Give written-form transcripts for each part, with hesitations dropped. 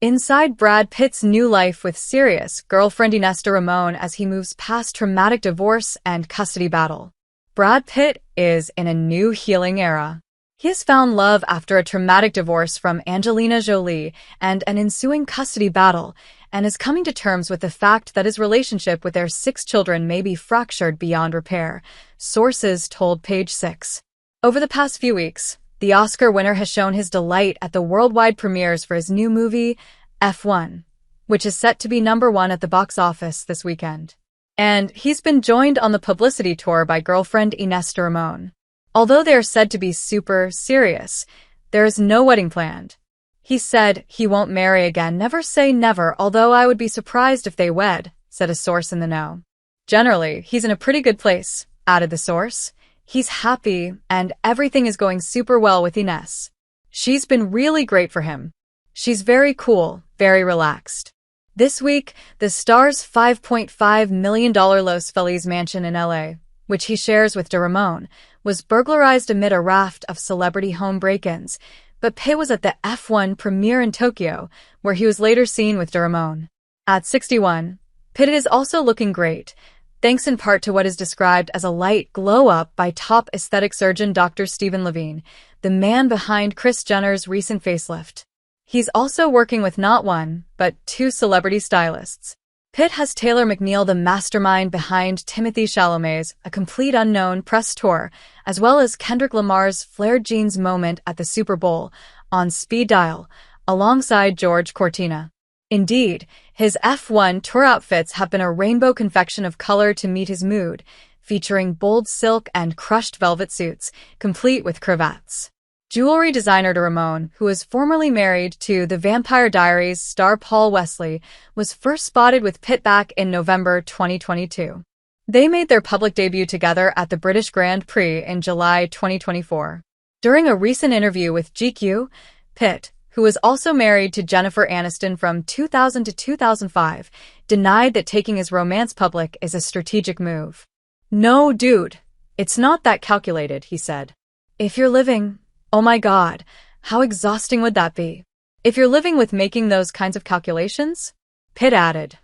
Inside Brad Pitt's new life with serious girlfriend Ines de Ramon as he moves past traumatic divorce and custody battle. Brad Pitt is in a new healing era. He has found love after a traumatic divorce from Angelina Jolie and an ensuing custody battle, and is coming to terms with the fact that his relationship with their 6 children may be fractured beyond repair, sources told Page 6. Over the past few weeks, the Oscar winner has shown his delight at the worldwide premieres for his new movie, F1, which is set to be #1 at the box office this weekend. And he's been joined on the publicity tour by girlfriend Ines de Ramon. Although they are said to be super serious, there is no wedding planned. He said he won't marry again, never say never, although I would be surprised if they wed, said a source in the know. Generally, he's in a pretty good place, added the source. He's happy, and everything is going super well with Ines. She's been really great for him. She's very cool, very relaxed. This week, the star's $5.5 million Los Feliz mansion in LA, which he shares with de Ramon, was burglarized amid a raft of celebrity home break-ins, but Pitt was at the F1 premiere in Tokyo, where he was later seen with de Ramon. At 61, Pitt is also looking great, thanks in part to what is described as a light glow-up by top aesthetic surgeon Dr. Stephen Levine, the man behind Kris Jenner's recent facelift. He's also working with not one, but 2 celebrity stylists. Pitt has Taylor McNeil, the mastermind behind Timothée Chalamet's A Complete Unknown press tour, as well as Kendrick Lamar's flared jeans moment at the Super Bowl on speed dial, alongside George Cortina. Indeed, his F1 tour outfits have been a rainbow confection of color to meet his mood, featuring bold silk and crushed velvet suits, complete with cravats. Jewelry designer de Ramon, who was formerly married to The Vampire Diaries star Paul Wesley, was first spotted with Pitt back in November 2022. They made their public debut together at the British Grand Prix in July 2024. During a recent interview with GQ, Pitt, who was also married to Jennifer Aniston from 2000 to 2005, denied that taking his romance public is a strategic move. "No, dude, it's not that calculated," he said. "If you're living, oh my God, how exhausting would that be? If you're living with making those kinds of calculations?" Pitt added,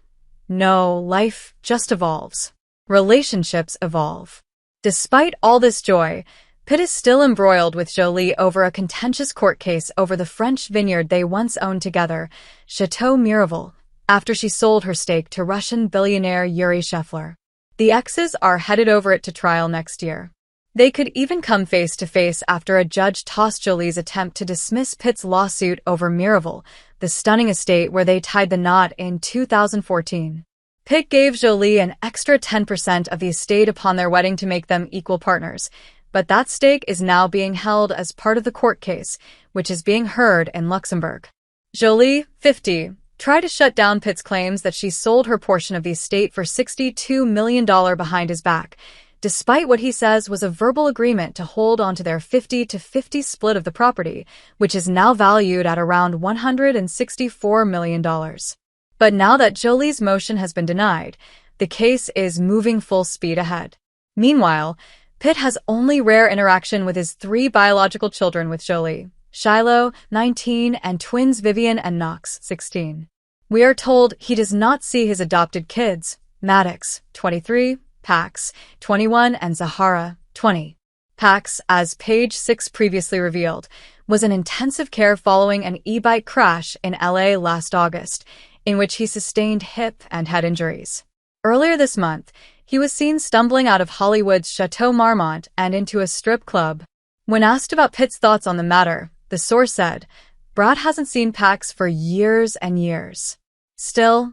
"No, life just evolves. Relationships evolve." Despite all this joy, Pitt is still embroiled with Jolie over a contentious court case over the French vineyard they once owned together, Chateau Miraval, after she sold her stake to Russian billionaire Yuri Shefler. The exes are headed over it to trial next year. They could even come face to face after a judge tossed Jolie's attempt to dismiss Pitt's lawsuit over Miraval, the stunning estate where they tied the knot in 2014. Pitt gave Jolie an extra 10% of the estate upon their wedding to make them equal partners, but that stake is now being held as part of the court case, which is being heard in Luxembourg. Jolie, 50, tried to shut down Pitt's claims that she sold her portion of the estate for $62 million behind his back, despite what he says was a verbal agreement to hold onto their 50-50 split of the property, which is now valued at around $164 million. But now that Jolie's motion has been denied, the case is moving full speed ahead. Meanwhile, Pitt has only rare interaction with his 3 biological children with Jolie, Shiloh, 19, and twins Vivian and Knox, 16. We are told he does not see his adopted kids, Maddox, 23, Pax, 21, and Zahara, 20. Pax, as Page 6 previously revealed, was in intensive care following an e-bike crash in LA last August, in which he sustained hip and head injuries. Earlier this month, he was seen stumbling out of Hollywood's Chateau Marmont and into a strip club. When asked about Pitt's thoughts on the matter, the source said, "Brad hasn't seen Pax for years and years. Still,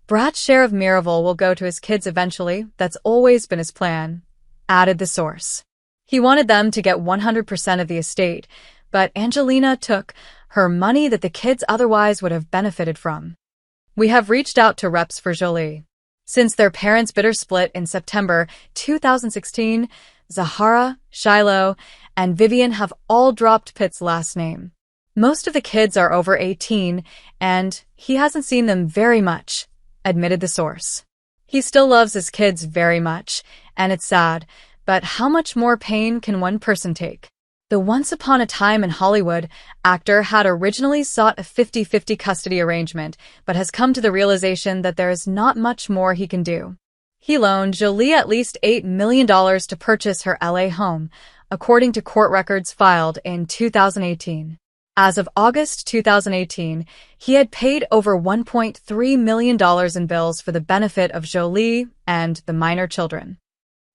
Brad's share of Miraval will go to his kids eventually. That's always been his plan," added the source. He wanted them to get 100% of the estate, but Angelina took her money that the kids otherwise would have benefited from. We have reached out to reps for Jolie. Since their parents' bitter split in September 2016, Zahara, Shiloh, and Vivian have all dropped Pitt's last name. Most of the kids are over 18, and he hasn't seen them very much, admitted the source. He still loves his kids very much, and it's sad, but how much more pain can one person take? The Once Upon a Time in Hollywood actor had originally sought a 50-50 custody arrangement, but has come to the realization that there is not much more he can do. He loaned Jolie at least $8 million to purchase her LA home, according to court records filed in 2018. As of August 2018, he had paid over $1.3 million in bills for the benefit of Jolie and the minor children.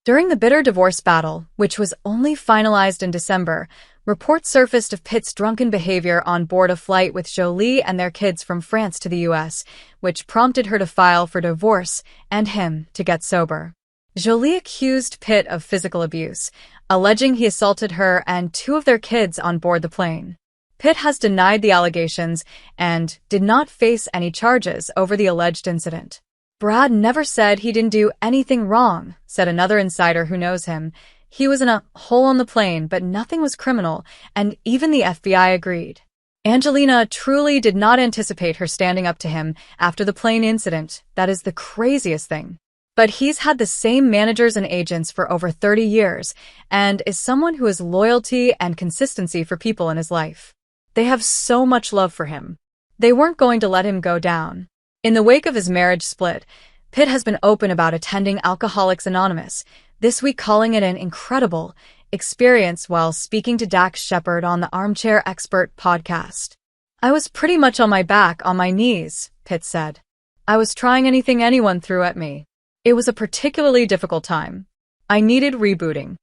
During the bitter divorce battle, which was only finalized in December, reports surfaced of Pitt's drunken behavior on board a flight with Jolie and their kids from France to the U.S., which prompted her to file for divorce and him to get sober. Jolie accused Pitt of physical abuse, alleging he assaulted her and two of their kids on board the plane. Pitt has denied the allegations and did not face any charges over the alleged incident. Brad never said he didn't do anything wrong, said another insider who knows him. He was in a hole on the plane, but nothing was criminal, and even the FBI agreed. Angelina truly did not anticipate her standing up to him after the plane incident. That is the craziest thing. But he's had the same managers and agents for over 30 years, and is someone who has loyalty and consistency for people in his life. They have so much love for him. They weren't going to let him go down. In the wake of his marriage split, Pitt has been open about attending Alcoholics Anonymous, this week calling it an incredible experience while speaking to Dax Shepard on the Armchair Expert podcast. "I was pretty much on my back, on my knees," Pitt said. "I was trying anything anyone threw at me. It was a particularly difficult time. I needed rebooting.